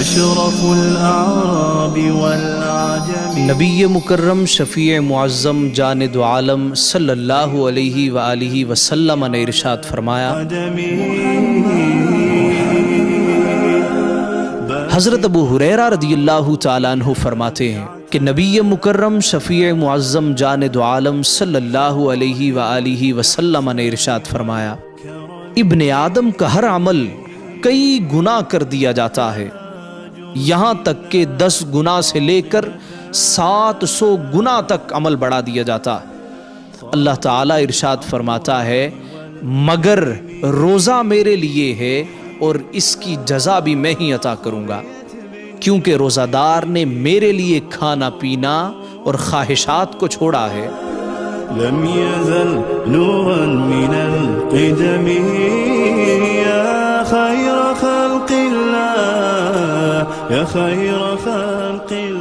أشرف الأعراب والأعجم. نبی مکرم شفیع معظم جاند عالم صلی اللہ علیہ وآلہ وسلم نے ارشاد فرمایا، حضرت ابو ہریرہ رضی اللہ تعالیٰ عنہ فرماتے ہیں کہ نبی مکرم شفیع معظم جاند عالم صلی اللہ علیہ وآلہ وسلم نے ارشاد فرمایا، ابن آدم کا ہر عمل کئی گناہ کر دیا جاتا ہے، یہاں تک کہ 10 گناہ سے لے کر 700 گناہ تک عمل بڑھا دیا جاتا۔ اللہ تعالیٰ ارشاد فرماتا ہے مگر روزہ میرے لیے ہے اور اس کی جزا بھی میں ہی عطا کروں گا، کیونکہ روزہ دار نے میرے لیے کھانا پینا اور خواہشات کو چھوڑا ہے۔ لم يزل نورا من القدم يا خير خلق الله، يا خير خلق الله.